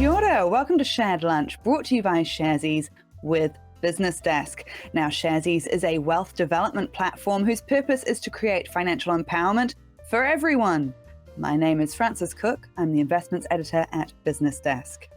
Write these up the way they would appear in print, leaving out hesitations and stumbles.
Kia ora. Welcome to Shared Lunch, brought to you by Sharesies with BusinessDesk. Now, Sharesies is a wealth development platform whose purpose is to create financial empowerment for everyone. My name is Frances Cook. I'm the investments editor at BusinessDesk.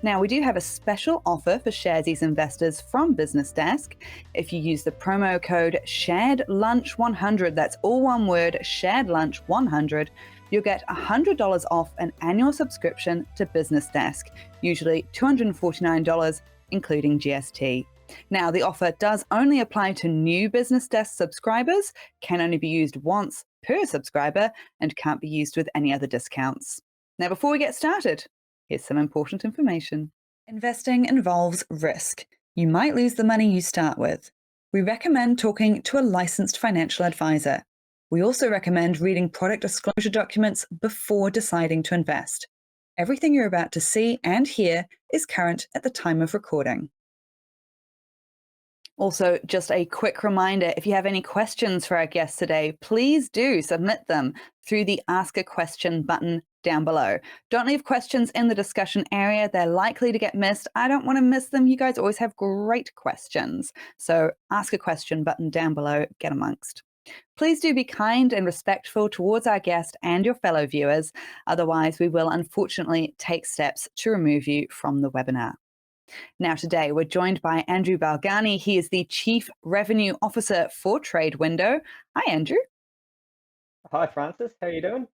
Now, we do have a special offer for Sharesies investors from BusinessDesk. If you use the promo code SharedLunch100, that's all one word, SharedLunch100, you'll get $100 off an annual subscription to BusinessDesk, usually $249, including GST. Now, the offer does only apply to new BusinessDesk subscribers, can only be used once per subscriber, and can't be used with any other discounts. Now, before we get started, here's some important information. Investing involves risk. You might lose the money you start with. We recommend talking to a licensed financial advisor. We also recommend reading product disclosure documents before deciding to invest. Everything you're about to see and hear is current at the time of recording. Also, just a quick reminder, if you have any questions for our guests today, please do submit them through the Ask a Question button down below. Don't leave questions in the discussion area. They're likely to get missed. I don't want to miss them. You guys always have great questions. So Ask a Question button down below, get amongst. Please do be kind and respectful towards our guest and your fellow viewers. Otherwise, we will unfortunately take steps to remove you from the webinar. Now, today we're joined by Andrew Balgarnie. He is the Chief Revenue Officer for TradeWindow. Hi, Andrew. Hi, Frances. How are you doing?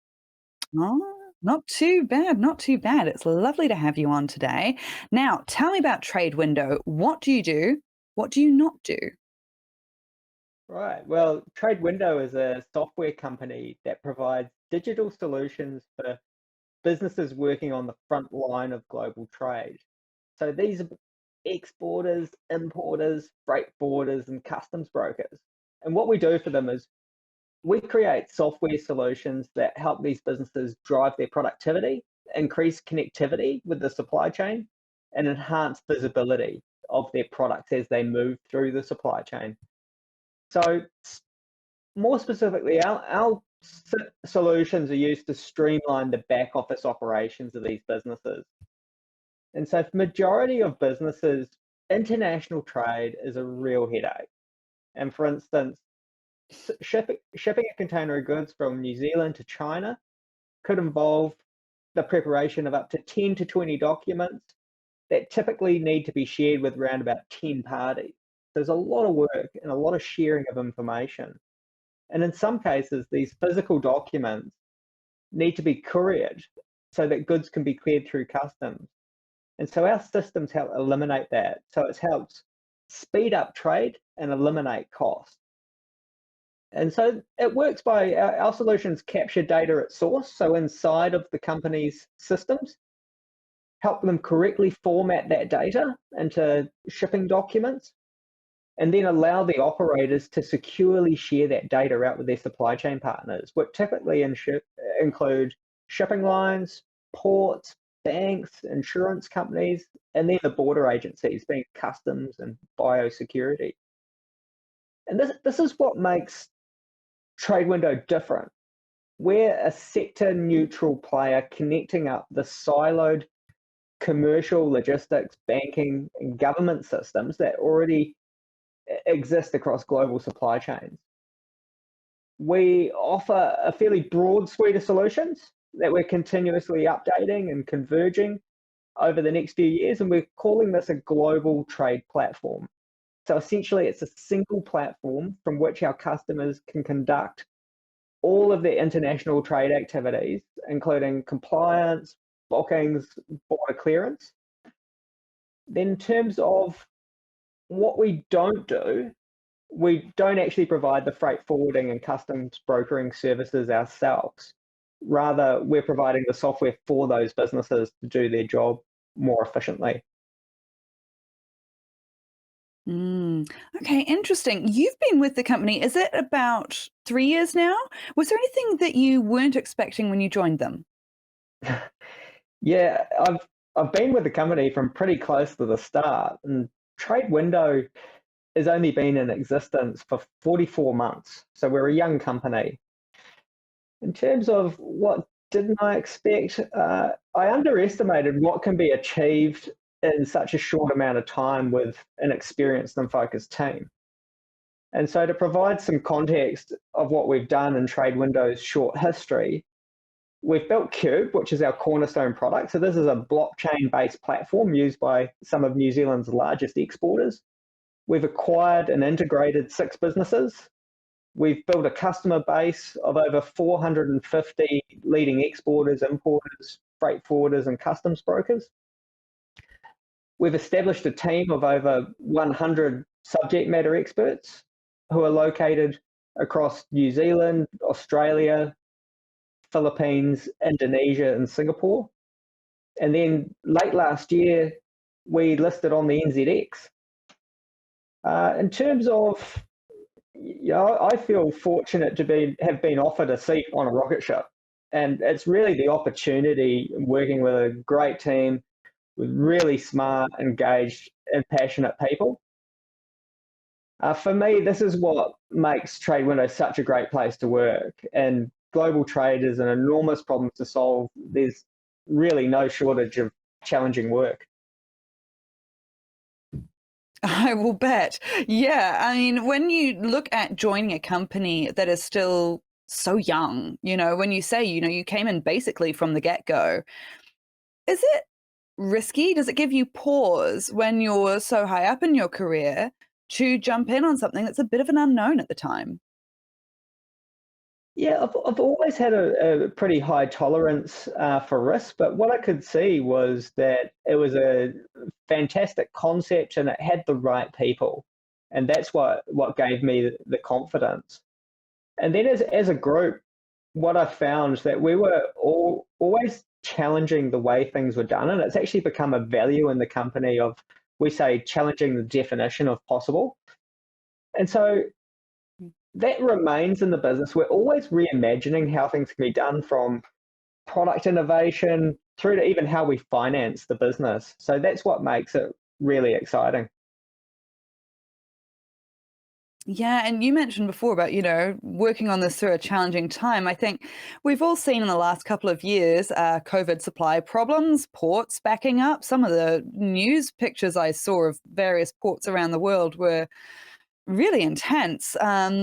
Oh, not too bad, not too bad. It's lovely to have you on today. Now, tell me about TradeWindow. What do you do? What do you not do? Right. Well, TradeWindow is a software company that provides digital solutions for businesses working on the front line of global trade. So these are exporters, importers, freight forwarders, and customs brokers. And what we do for them is we create software solutions that help these businesses drive their productivity, increase connectivity with the supply chain, and enhance visibility of their products as they move through the supply chain. So more specifically, our solutions are used to streamline the back office operations of these businesses. And so for majority of businesses, international trade is a real headache. And for instance, shipping a container of goods from New Zealand to China could involve the preparation of up to 10 to 20 documents that typically need to be shared with around about 10 parties. There's a lot of work and a lot of sharing of information. And in some cases, these physical documents need to be couriered so that goods can be cleared through customs. And so our systems help eliminate that. So it helps speed up trade and eliminate costs. And so it works by our solutions capture data at source. So inside of the company's systems, help them correctly format that data into shipping documents, and then allow the operators to securely share that data out with their supply chain partners, which typically include shipping lines, ports, banks, insurance companies, and then the border agencies, being customs and biosecurity. And this is what makes TradeWindow different. We're a sector-neutral player connecting up the siloed commercial, logistics, banking, and government systems that already exist across global supply chains. We offer a fairly broad suite of solutions that we're continuously updating and converging over the next few years, and we're calling this a global trade platform. So essentially, it's a single platform from which our customers can conduct all of their international trade activities, including compliance, bookings, border clearance. Then in terms of what we don't do, we don't actually provide the freight forwarding and customs brokering services ourselves. Rather, we're providing the software for those businesses to do their job more efficiently. Okay, interesting. You've been with the company, is it about 3 years now? Was there anything that you weren't expecting when you joined them? Yeah, I've been with the company from pretty close to the start, and TradeWindow has only been in existence for 44 months, so we're a young company. In terms of what didn't I expect, I I underestimated what can be achieved in such a short amount of time with an experienced and focused team. And so to provide some context of what we've done in TradeWindow's short history, we've built Cube, which is our cornerstone product. So this is a blockchain-based platform used by some of New Zealand's largest exporters. We've acquired and integrated 6 businesses. We've built a customer base of over 450 leading exporters, importers, freight forwarders, and customs brokers. We've established a team of over 100 subject matter experts who are located across New Zealand, Australia, Philippines, Indonesia, and Singapore. And then late last year, we listed on the NZX. In terms of, I feel fortunate to have been offered a seat on a rocket ship. And it's really the opportunity working with a great team with really smart, engaged, and passionate people. For me, this is what makes TradeWindow such a great place to work. And global trade is an enormous problem to solve. There's really no shortage of challenging work. I will bet. Yeah. I mean, when you look at joining a company that is still so young, when you say, you came in basically from the get-go, is it risky? Does it give you pause when you're so high up in your career to jump in on something that's a bit of an unknown at the time? Yeah, I've always had a pretty high tolerance for risk, but what I could see was that it was a fantastic concept and it had the right people. And that's what gave me the confidence. And then as a group, what I found is that we were always challenging the way things were done. And it's actually become a value in the company of, we say, challenging the definition of possible. And so that remains in the business. We're always reimagining how things can be done, from product innovation through to even how we finance the business. So that's what makes it really exciting. Yeah, and you mentioned before about, working on this through a challenging time. I think we've all seen in the last couple of years COVID supply problems, ports backing up. Some of the news pictures I saw of various ports around the world were really intense.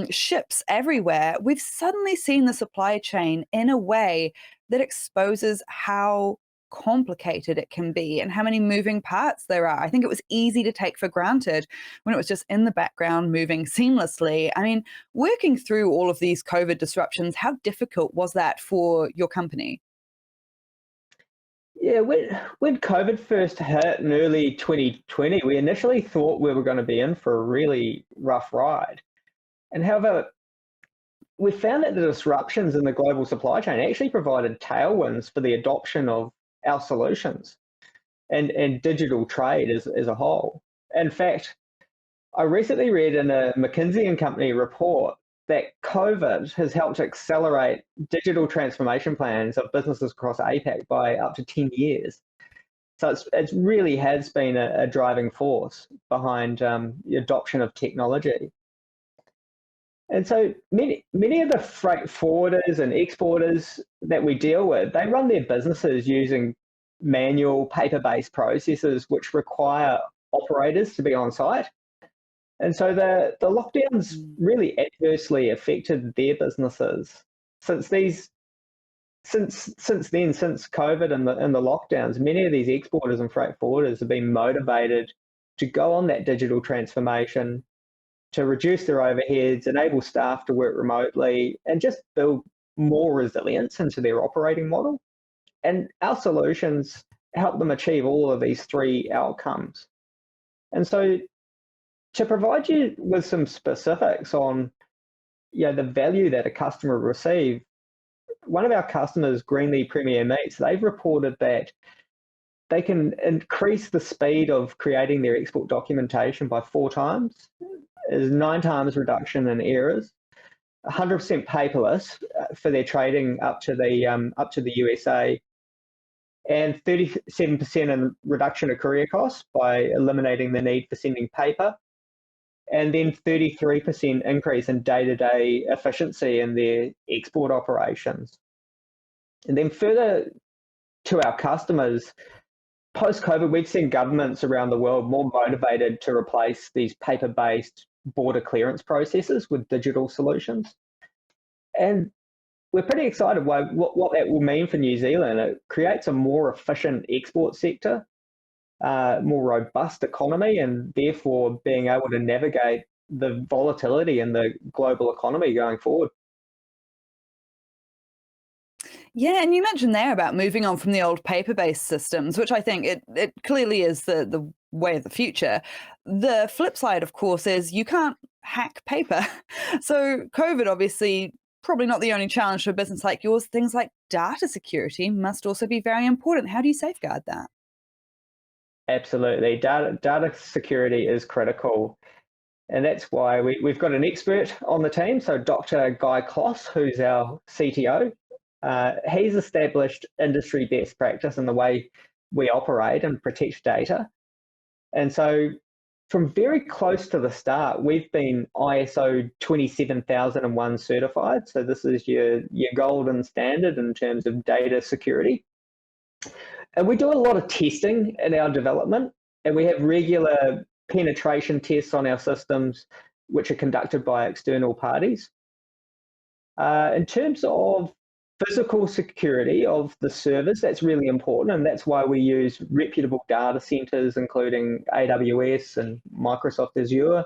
Ships everywhere. We've suddenly seen the supply chain in a way that exposes how complicated it can be and how many moving parts there are. I think it was easy to take for granted when it was just in the background moving seamlessly. I mean, working through all of these COVID disruptions, how difficult was that for your company? Yeah, when COVID first hit in early 2020, we initially thought we were going to be in for a really rough ride. And however, we found that the disruptions in the global supply chain actually provided tailwinds for the adoption of our solutions and digital trade as a whole. In fact, I recently read in a McKinsey and Company report that COVID has helped accelerate digital transformation plans of businesses across APAC by up to 10 years. So it really has been a driving force behind the adoption of technology. And so many of the freight forwarders and exporters that we deal with, they run their businesses using manual paper-based processes which require operators to be on site. And so the lockdowns really adversely affected their businesses. Since COVID and the lockdowns, many of these exporters and freight forwarders have been motivated to go on that digital transformation, to reduce their overheads, enable staff to work remotely, and just build more resilience into their operating model. And our solutions help them achieve all of these 3 outcomes. And so to provide you with some specifics on the value that a customer will receive, one of our customers, Greenlee Premier Meats, they've reported that they can increase the speed of creating their export documentation by 4 times. There's 9 times reduction in errors, 100% paperless for their trading up to the USA, and 37% in reduction of courier costs by eliminating the need for sending paper, and then 33% increase in day-to-day efficiency in their export operations. And then further to our customers, post-COVID, we've seen governments around the world more motivated to replace these paper-based border clearance processes with digital solutions. And we're pretty excited by what that will mean for New Zealand. It creates a more efficient export sector, more robust economy, and therefore being able to navigate the volatility in the global economy going forward. Yeah, and you mentioned there about moving on from the old paper-based systems, which I think it clearly is the way of the future. The flip side, of course, is you can't hack paper. So COVID, obviously, probably not the only challenge for a business like yours. Things like data security must also be very important. How do you safeguard that? Absolutely. Data security is critical. And that's why we've got an expert on the team. So Dr. Guy Kloss, who's our CTO, he's established industry best practice in the way we operate and protect data. And so from very close to the start, we've been ISO 27001 certified. So this is your golden standard in terms of data security. And we do a lot of testing in our development, and we have regular penetration tests on our systems, which are conducted by external parties. In terms of physical security of the servers, that's really important, and that's why we use reputable data centers, including AWS and Microsoft Azure.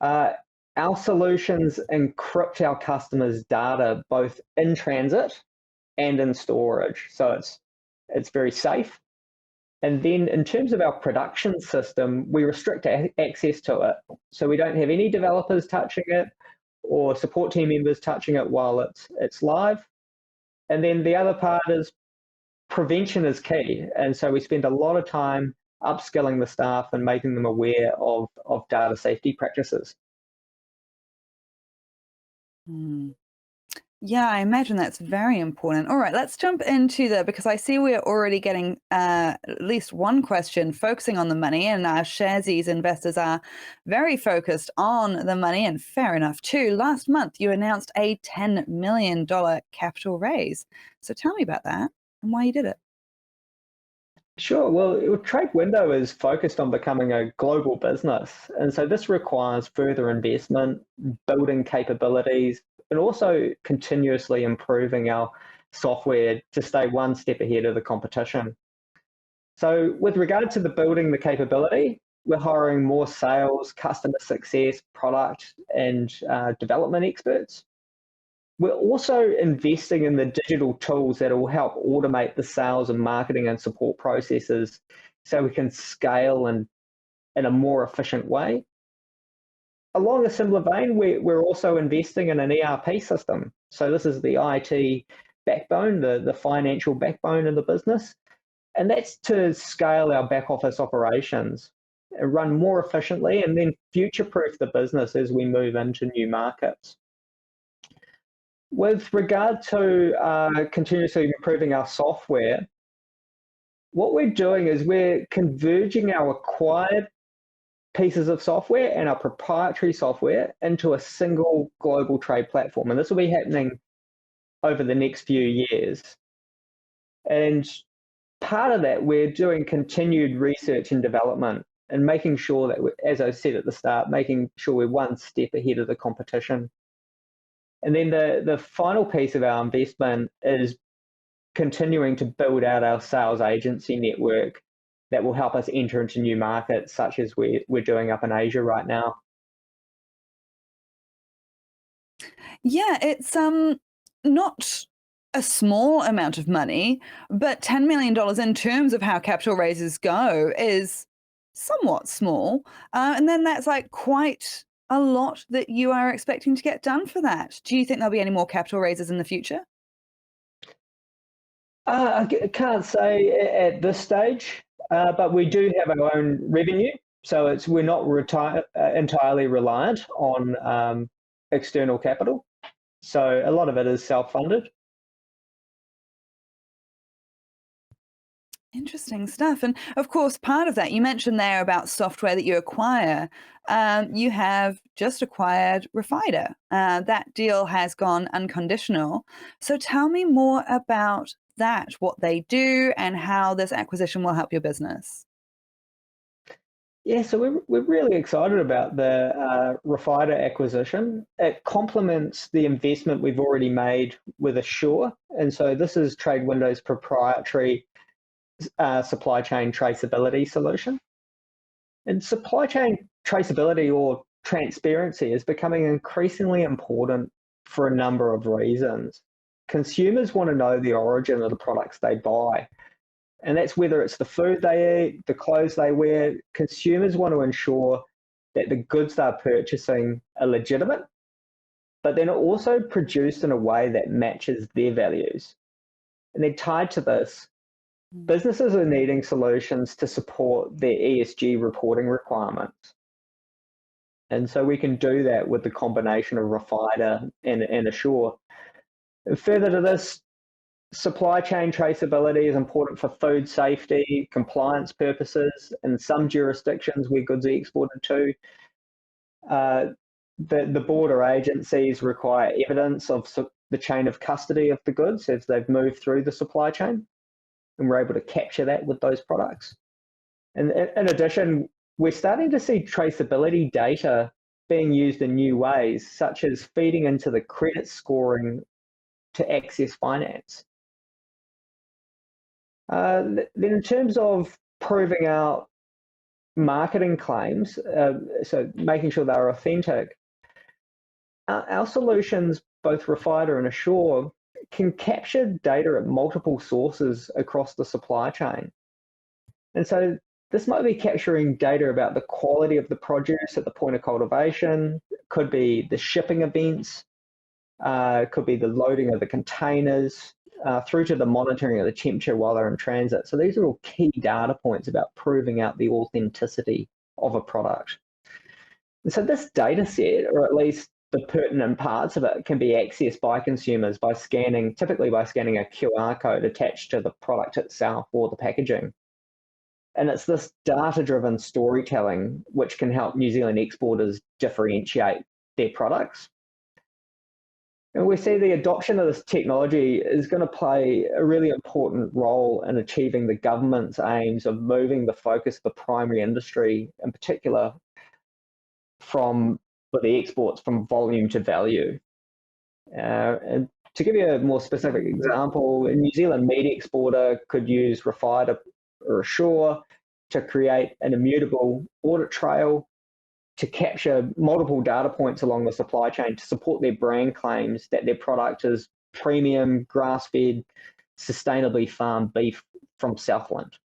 Our solutions encrypt our customers' data both in transit and in storage, so it's very safe. And then in terms of our production system, we restrict access to it. So we don't have any developers touching it or support team members touching it while it's live. And then the other part is prevention is key. And so we spend a lot of time upskilling the staff and making them aware of data safety practices. Yeah, I imagine that's very important. All right, let's jump into because I see we're already getting at least one question focusing on the money, and our Sharesies investors are very focused on the money, and fair enough too. Last month, you announced a $10 million capital raise. So tell me about that and why you did it. Sure. Well, TradeWindow is focused on becoming a global business. And so this requires further investment, building capabilities, and also continuously improving our software to stay one step ahead of the competition. So with regard to building the capability, we're hiring more sales, customer success, product, and development experts. We're also investing in the digital tools that will help automate the sales and marketing and support processes so we can scale in a more efficient way. Along a similar vein, we're also investing in an ERP system. So this is the IT backbone, the financial backbone of the business. And that's to scale our back office operations, run more efficiently, and then future-proof the business as we move into new markets. With regard to continuously improving our software, what we're doing is we're converging our acquired pieces of software and our proprietary software into a single global trade platform. And this will be happening over the next few years. And part of that, we're doing continued research and development and making sure that, as I said at the start, making sure we're one step ahead of the competition. And then the final piece of our investment is continuing to build out our sales agency network that will help us enter into new markets, such as we're doing up in Asia right now. Yeah, it's not a small amount of money, but $10 million in terms of how capital raises go is somewhat small. And then that's like quite a lot that you are expecting to get done for that. Do you think there'll be any more capital raises in the future? I can't say at this stage, but we do have our own revenue. So we're not entirely reliant on external capital. So a lot of it is self-funded. Interesting stuff. And of course, part of that, you mentioned there about software that you acquire. You have just acquired Refider. That deal has gone unconditional. So tell me more about that, what they do, and how this acquisition will help your business. Yeah, so we're really excited about the Refider acquisition. It complements the investment we've already made with Assure, and so this is TradeWindow's proprietary supply chain traceability solution. And supply chain traceability or transparency is becoming increasingly important for a number of reasons. Consumers want to know the origin of the products they buy, and that's whether it's the food they eat, the clothes they wear. Consumers want to ensure that the goods they're purchasing are legitimate, but then also produced in a way that matches their values. And then tied to this, businesses are needing solutions to support their ESG reporting requirements. And so we can do that with the combination of Refider and Assure. Further to this, supply chain traceability is important for food safety, compliance purposes. In some jurisdictions where goods are exported to, the border agencies require evidence of the chain of custody of the goods as they've moved through the supply chain, and we're able to capture that with those products. And in addition, we're starting to see traceability data being used in new ways, such as feeding into the credit scoring to access finance. Then in terms of proving out marketing claims, so making sure they're authentic, our solutions, both Refider and Assure, can capture data at multiple sources across the supply chain. And so this might be capturing data about the quality of the produce at the point of cultivation, could be the shipping events, could be the loading of the containers, through to the monitoring of the temperature while they're in transit. So these are all key data points about proving out the authenticity of a product. And so this data set, or at least the pertinent parts of it, can be accessed by consumers by typically by scanning a QR code attached to the product itself or the packaging. And it's this data-driven storytelling which can help New Zealand exporters differentiate their products. And we see the adoption of this technology is going to play a really important role in achieving the government's aims of moving the focus of the primary industry, in particular, for the exports from volume to value. And to give you a more specific example, a New Zealand meat exporter could use Refider or Assure to create an immutable audit trail to capture multiple data points along the supply chain to support their brand claims that their product is premium, grass-fed, sustainably farmed beef from Southland.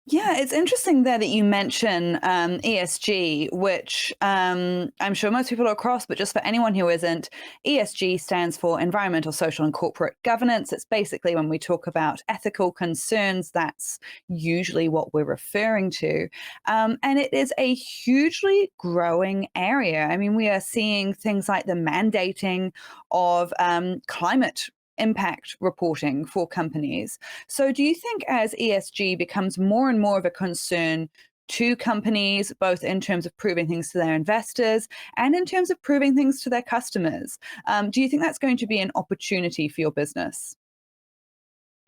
Yeah, it's interesting there that you mention ESG, which I'm sure most people are across, but just for anyone who isn't, ESG stands for Environmental, Social, and Corporate Governance. It's basically when we talk about ethical concerns, that's usually what we're referring to. And it is a hugely growing area. I mean, we are seeing things like the mandating of climate impact reporting for companies. So do you think as ESG becomes more and more of a concern to companies, both in terms of proving things to their investors and in terms of proving things to their customers, do you think that's going to be an opportunity for your business?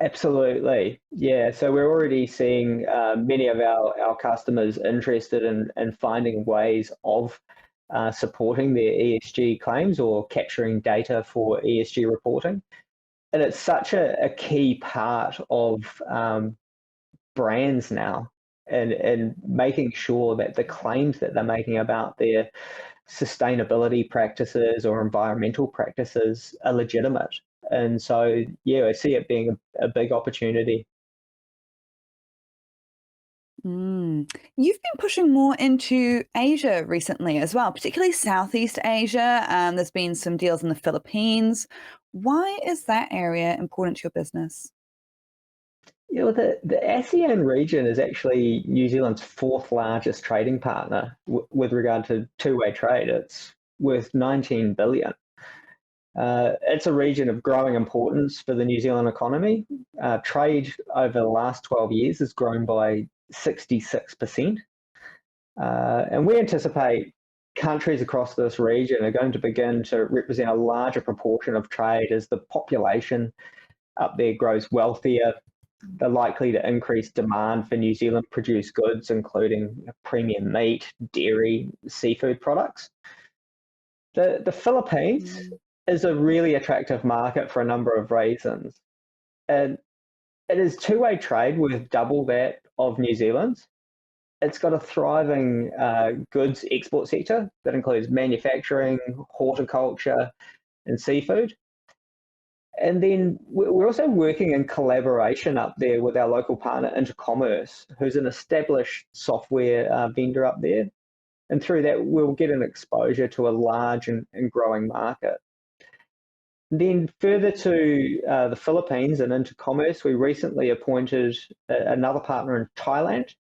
Absolutely. Yeah. So we're already seeing many of our customers interested in finding ways of supporting their ESG claims or capturing data for ESG reporting. And it's such a key part of brands now, and making sure that the claims that they're making about their sustainability practices or environmental practices are legitimate. And so, yeah, I see it being a big opportunity. You've been pushing more into Asia recently as well, particularly Southeast Asia. There's been some deals in the Philippines. Why is that area important to your business? You know, the ASEAN region is actually New Zealand's fourth largest trading partner with regard to two-way trade. It's worth 19 billion. It's a region of growing importance for the New Zealand economy. Trade over the last 12 years has grown by 66%. And we anticipate countries across this region are going to begin to represent a larger proportion of trade as the population up there grows wealthier. They're likely to increase demand for New Zealand produced goods, including premium meat, dairy, seafood products. The Philippines is a really attractive market for a number of reasons. And it is two-way trade with double that of New Zealand's. It's got a thriving goods export sector that includes manufacturing, horticulture, and seafood. And then we're also working in collaboration up there with our local partner, Intercommerce, who's an established software vendor up there. And through that, we'll get an exposure to a large and growing market. Then further to the Philippines and Intercommerce, we recently appointed another partner in Thailand.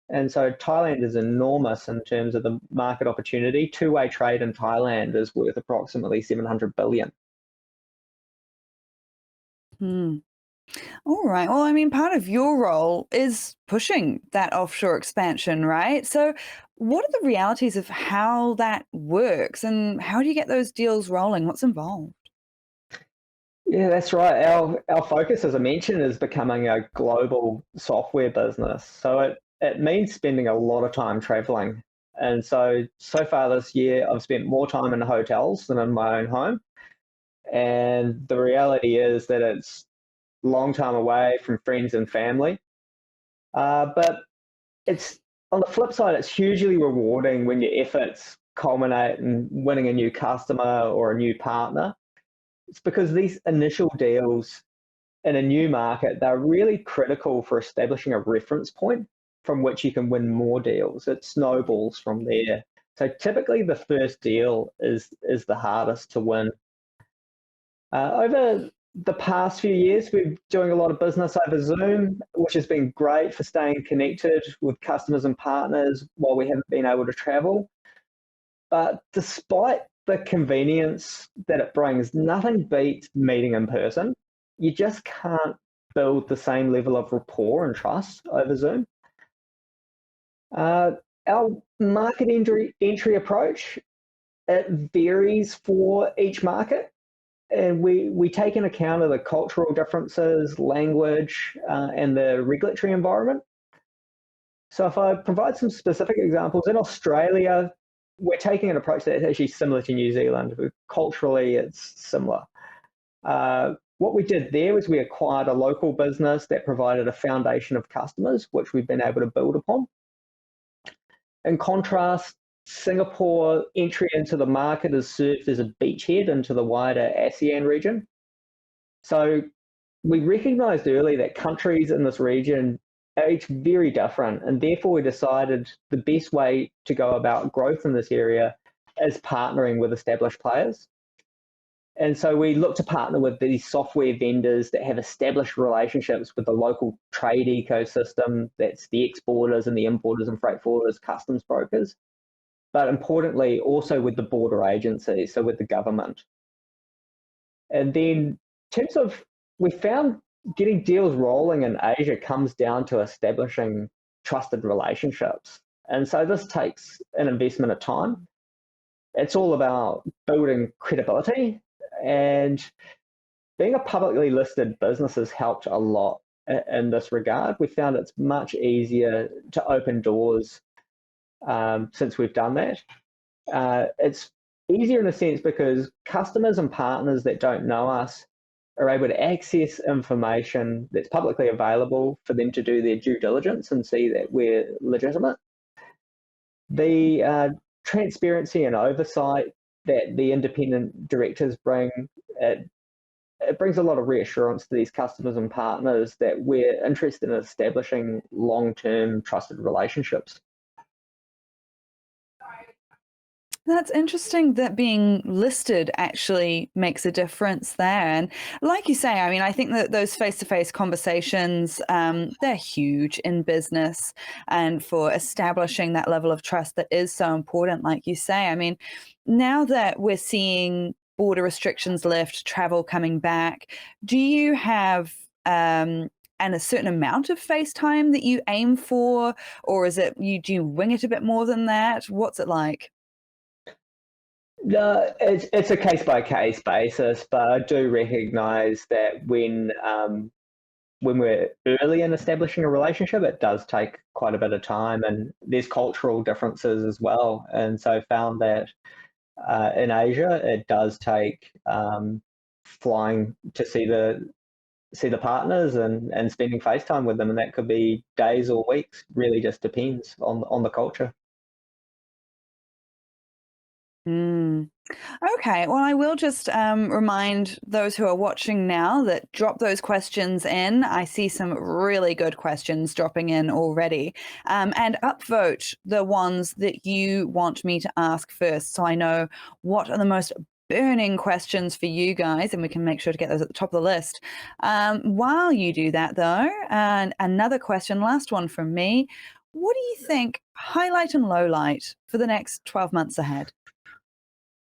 And so Thailand is enormous in terms of the market opportunity. Two-way trade in Thailand is worth approximately 700 billion. All right. Well, I mean, part of your role is pushing that offshore expansion, right? So what are the realities of how that works and how do you get those deals rolling? What's involved? Yeah, that's right. Our focus, as I mentioned, is becoming a global software business. So it means spending a lot of time traveling. And so far this year, I've spent more time in hotels than in my own home. And the reality is that it's a long time away from friends and family. But it's on the flip side, it's hugely rewarding when your efforts culminate in winning a new customer or a new partner. It's because these initial deals in a new market, they're really critical for establishing a reference point from which you can win more deals. It snowballs from there. So typically the first deal is the hardest to win. Over the past few years, we're doing a lot of business over Zoom, which has been great for staying connected with customers and partners while we haven't been able to travel. But despite the convenience that it brings, nothing beats meeting in person. You just can't build the same level of rapport and trust over Zoom. Our market entry approach, it varies for each market. And we take into account of the cultural differences, language, and the regulatory environment. So if I provide some specific examples, in Australia, we're taking an approach that's actually similar to New Zealand. Culturally, it's similar. What we did there was we acquired a local business that provided a foundation of customers, which we've been able to build upon. In contrast, Singapore entry into the market has served as a beachhead into the wider ASEAN region. So we recognized early that countries in this region are each very different, and therefore we decided the best way to go about growth in this area is partnering with established players. And so we look to partner with these software vendors that have established relationships with the local trade ecosystem, that's the exporters and the importers and freight forwarders, customs brokers, but importantly, also with the border agencies, so with the government. And then in terms of, we found getting deals rolling in Asia comes down to establishing trusted relationships. And so this takes an investment of time. It's all about building credibility, and being a publicly listed business has helped a lot in this regard. We found it's much easier to open doors since we've done that. It's easier in a sense because customers and partners that don't know us are able to access information that's publicly available for them to do their due diligence and see that we're legitimate. The transparency and oversight that the independent directors bring, it brings a lot of reassurance to these customers and partners that we're interested in establishing long-term trusted relationships. That's interesting that being listed actually makes a difference there. And like you say, I mean, I think that those face-to-face conversations, they're huge in business and for establishing that level of trust that is so important, like you say. I mean, now that we're seeing border restrictions lift, travel coming back, do you have and a certain amount of face time that you aim for, or is it do you wing it a bit more than that? What's it like? No, it's a case by case basis, but I do recognise that when we're early in establishing a relationship, it does take quite a bit of time, and there's cultural differences as well. And so found that in Asia, it does take flying to see the partners and spending face time with them, and that could be days or weeks. Really, just depends on the culture. Mm. Okay, well, I will just remind those who are watching now that drop those questions in. I see some really good questions dropping in already. And upvote the ones that you want me to ask first so I know what are the most burning questions for you guys, and we can make sure to get those at the top of the list. While you do that, though, and another question, last one from me. What do you think highlight and lowlight for the next 12 months ahead?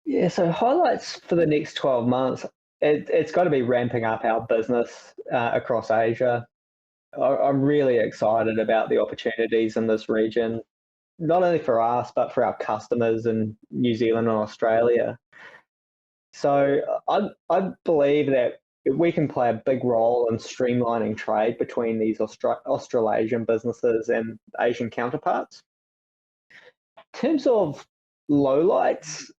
Yeah, so highlights for the next 12 months, it's got to be ramping up our business across Asia. I'm really excited about the opportunities in this region, not only for us, but for our customers in New Zealand and Australia. So I believe that we can play a big role in streamlining trade between these Australasian businesses and Asian counterparts. In terms of lowlights,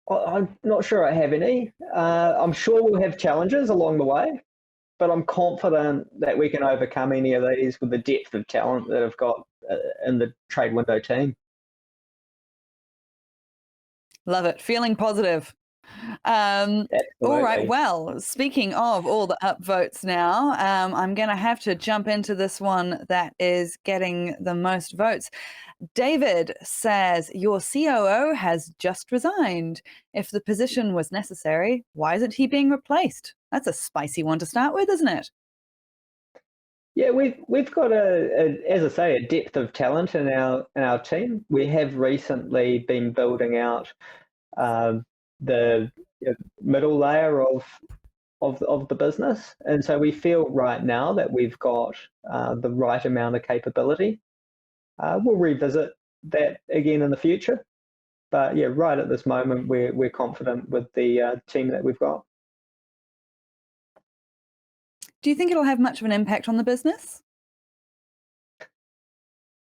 I'm not sure I have any. I'm sure we'll have challenges along the way, but I'm confident that we can overcome any of these with the depth of talent that I've got in the TradeWindow team. Love it. Feeling positive. All right. Absolutely. Well, speaking of all the upvotes now, I'm going to have to jump into this one that is getting the most votes. David says, your COO has just resigned. If the position was necessary, why isn't he being replaced? That's a spicy one to start with, isn't it? Yeah, we've got as I say, a depth of talent in our team. We have recently been building out the middle layer of the business, and so we feel right now that we've got the right amount of capability. We'll revisit that again in the future, but yeah, right at this moment, we're confident with the team that we've got. Do you think it'll have much of an impact on the business?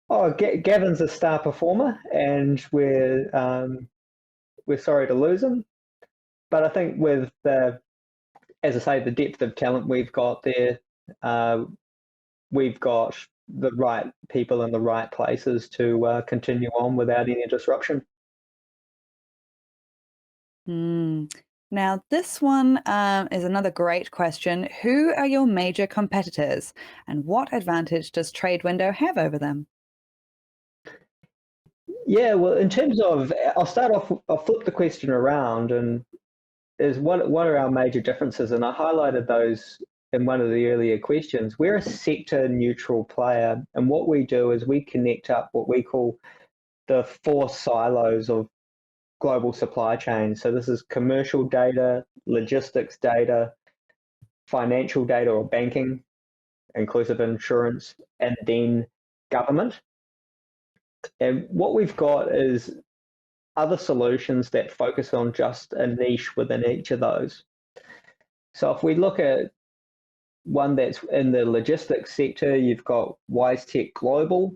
Oh, Gavin's a star performer, and we're sorry to lose him. But I think with as I say, the depth of talent we've got there, we've got the right people in the right places to continue on without any disruption. Now, this one is another great question. Who are your major competitors, and what advantage does TradeWindow have over them? Yeah, well, in terms of, I'll start off. I'll flip the question around, and is what are our major differences? And I highlighted those in one of the earlier questions. We're a sector neutral player, and what we do is we connect up what we call the four silos of global supply chain. So this is commercial data, logistics data, financial data or banking, inclusive insurance, and then government. And what we've got is other solutions that focus on just a niche within each of those. So if we look at one that's in the logistics sector, you've got WiseTech Global.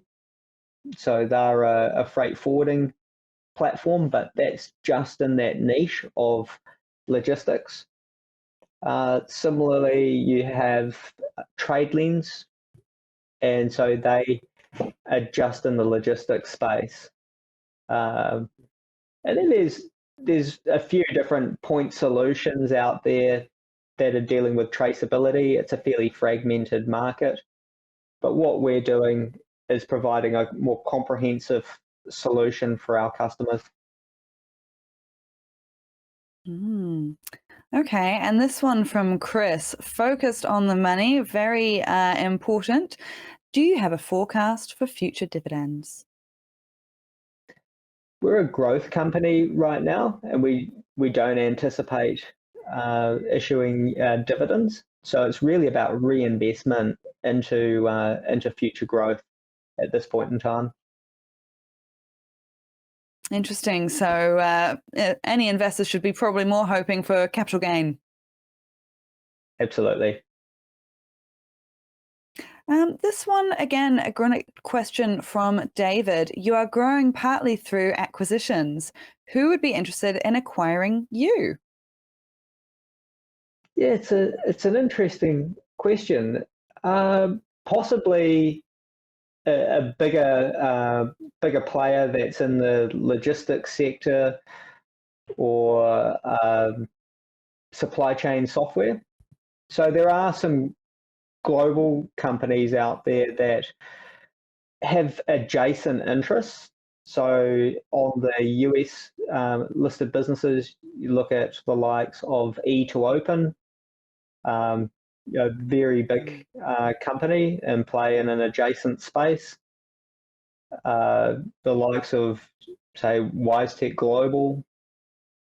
So they're a freight forwarding platform, but that's just in that niche of logistics. Similarly, you have TradeLens, and so they are just in the logistics space. And then there's a few different point solutions out there that are dealing with traceability. It's a fairly fragmented market, but what we're doing is providing a more comprehensive solution for our customers. Mm. Okay, and this one from Chris, focused on the money, very important. Do you have a forecast for future dividends? We're a growth company right now, and we we don't anticipate issuing dividends. So it's really about reinvestment into future growth at this point in time. Interesting. So any investors should be probably more hoping for capital gain. Absolutely. This one, again, a great question from David. You are growing partly through acquisitions. Who would be interested in acquiring you? Yeah, it's an interesting question. Possibly a bigger player that's in the logistics sector or supply chain software. So there are some global companies out there that have adjacent interests. So on the US listed businesses, you look at the likes of E2Open, very big company and play in an adjacent space. The likes of, say, WiseTech Global,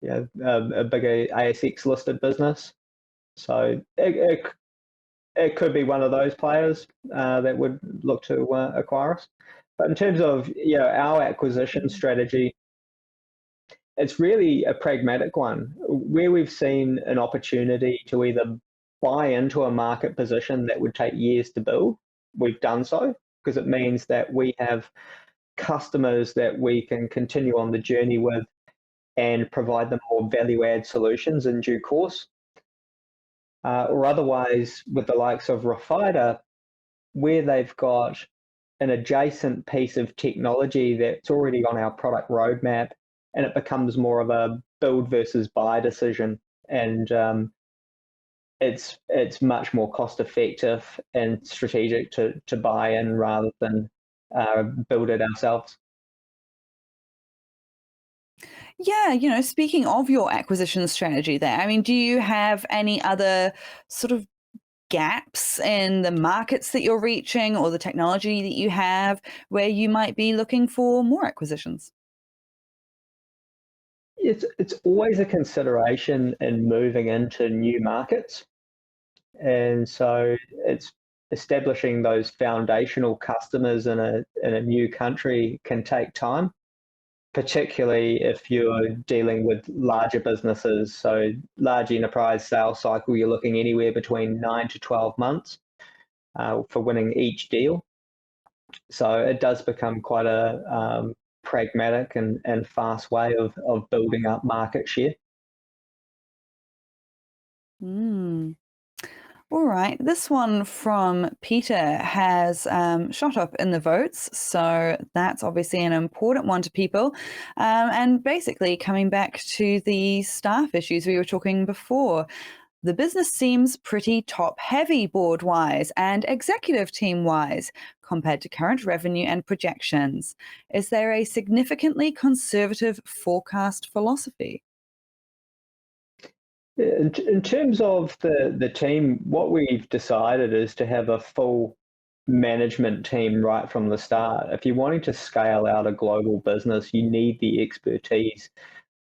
a bigger ASX listed business. So it could be one of those players that would look to acquire us. But in terms of our acquisition strategy, it's really a pragmatic one. Where we've seen an opportunity to either buy into a market position that would take years to build, we've done so, because it means that we have customers that we can continue on the journey with and provide them more value-add solutions in due course. Or otherwise, with the likes of Refida, where they've got an adjacent piece of technology that's already on our product roadmap, and it becomes more of a build versus buy decision. And it's much more cost effective and strategic to buy in rather than build it ourselves. Yeah, speaking of your acquisition strategy there, I mean, do you have any other sort of gaps in the markets that you're reaching or the technology that you have where you might be looking for more acquisitions? It's always a consideration in moving into new markets. And so it's establishing those foundational customers in a new country can take time, particularly if you're dealing with larger businesses. So large enterprise sales cycle, you're looking anywhere between 9 to 12 months for winning each deal. So it does become quite a pragmatic and fast way of building up market share. Mm. All right. This one from Peter has shot up in the votes. So that's obviously an important one to people. And basically, coming back to the staff issues we were talking before, the business seems pretty top heavy board wise and executive team wise compared to current revenue and projections. Is there a significantly conservative forecast philosophy? In terms of the team, what we've decided is to have a full management team right from the start. If you're wanting to scale out a global business, you need the expertise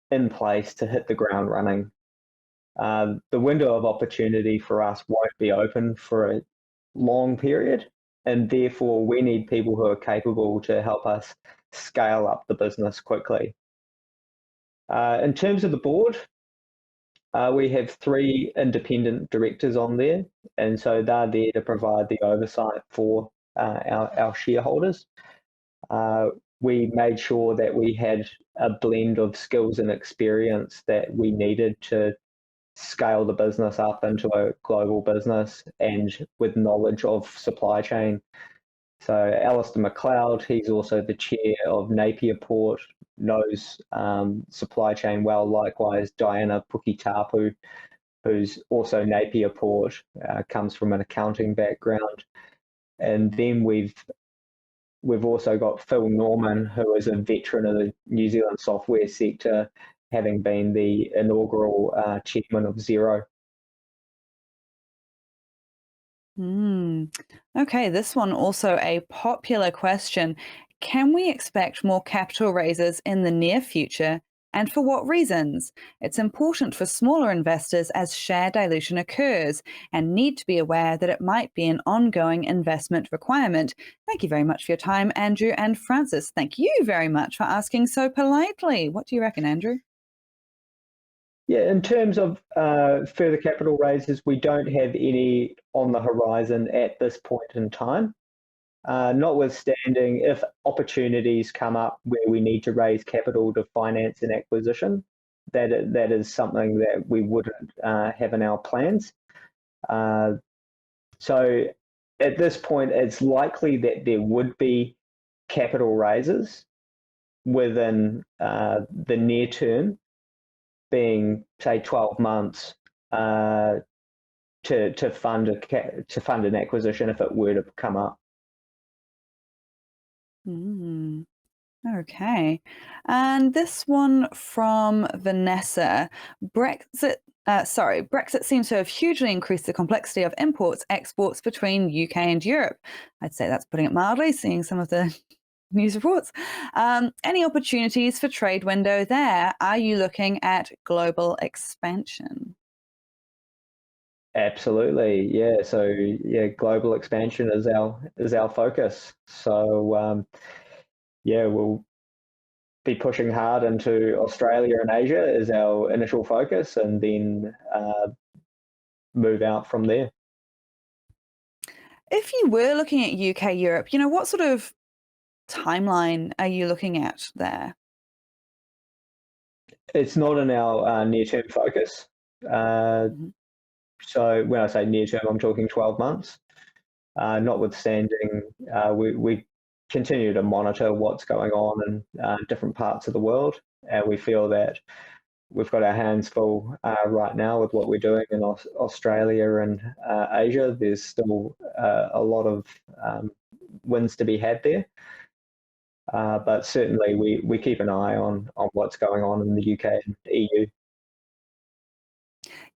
in place to hit the ground running. The window of opportunity for us won't be open for a long period, and therefore we need people who are capable to help us scale up the business quickly. In terms of the board, we have 3 independent directors on there, and so they're there to provide the oversight for our shareholders. We made sure that we had a blend of skills and experience that we needed to scale the business up into a global business and with knowledge of supply chain. So Alistair McLeod, he's also the chair of Napier Port, knows supply chain well. Likewise, Diana Pukitapu, who's also Napier Port, comes from an accounting background. And then we've also got Phil Norman, who is a veteran of the New Zealand software sector, having been the inaugural chairman of Xero. Okay, this one also a popular question. Can we expect more capital raises in the near future and for what reasons. It's important for smaller investors as share dilution occurs and need to be aware that it might be an ongoing investment requirement. Thank you very much for your time, Andrew and Francis. Thank you very much for asking so politely. What do you reckon, Andrew? Yeah, in terms of further capital raises, we don't have any on the horizon at this point in time. Notwithstanding, if opportunities come up where we need to raise capital to finance an acquisition, that is something that we wouldn't have in our plans. So at this point, it's likely that there would be capital raises within the near term, being say 12 months to fund an acquisition if it were to come up. Okay. And this one from Vanessa. Brexit seems to have hugely increased the complexity of imports, exports between UK and Europe. I'd say that's putting it mildly, seeing some of the news reports. Any opportunities for TradeWindow there? Are you looking at global expansion? Absolutely, yeah. So yeah, global expansion is our focus. So yeah, we'll be pushing hard into Australia and Asia is our initial focus, and then move out from there. If you were looking at UK, Europe, what sort of timeline are you looking at there? It's not in our near-term focus. So when I say near-term, I'm talking 12 months. Notwithstanding, we continue to monitor what's going on in different parts of the world, and we feel that we've got our hands full right now with what we're doing in Australia and Asia. There's still a lot of wins to be had there. But certainly we keep an eye on what's going on in the UK and EU.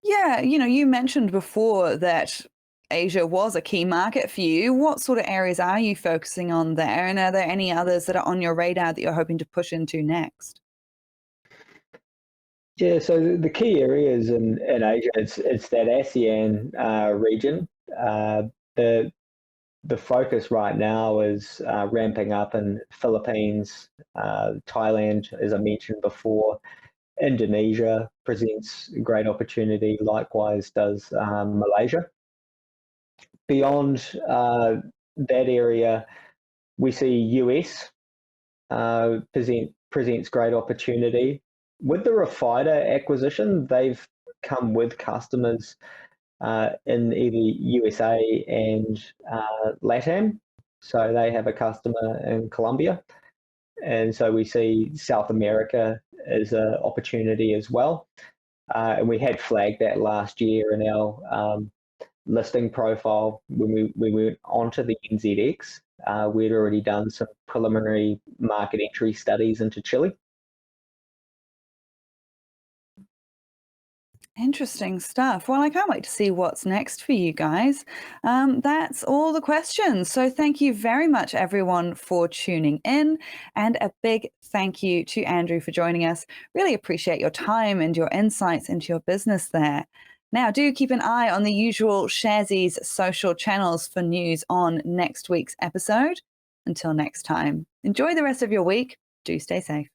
Yeah, you mentioned before that Asia was a key market for you. What sort of areas are you focusing on there? And are there any others that are on your radar that you're hoping to push into next? Yeah, so the key areas in Asia, it's that ASEAN region. The focus right now is ramping up in Philippines, Thailand, as I mentioned before. Indonesia presents a great opportunity, likewise does Malaysia. Beyond that area, we see US presents great opportunity. With the Refida acquisition, they've come with customers in either USA and LATAM. So they have a customer in Colombia. And so we see South America as an opportunity as well. And we had flagged that last year in our listing profile when we went onto the NZX. We'd already done some preliminary market entry studies into Chile. Interesting stuff. Well, I can't wait to see what's next for you guys. That's all the questions. So thank you very much, everyone, for tuning in. And a big thank you to Andrew for joining us. Really appreciate your time and your insights into your business there. Now, do keep an eye on the usual Sharesies social channels for news on next week's episode. Until next time, enjoy the rest of your week. Do stay safe.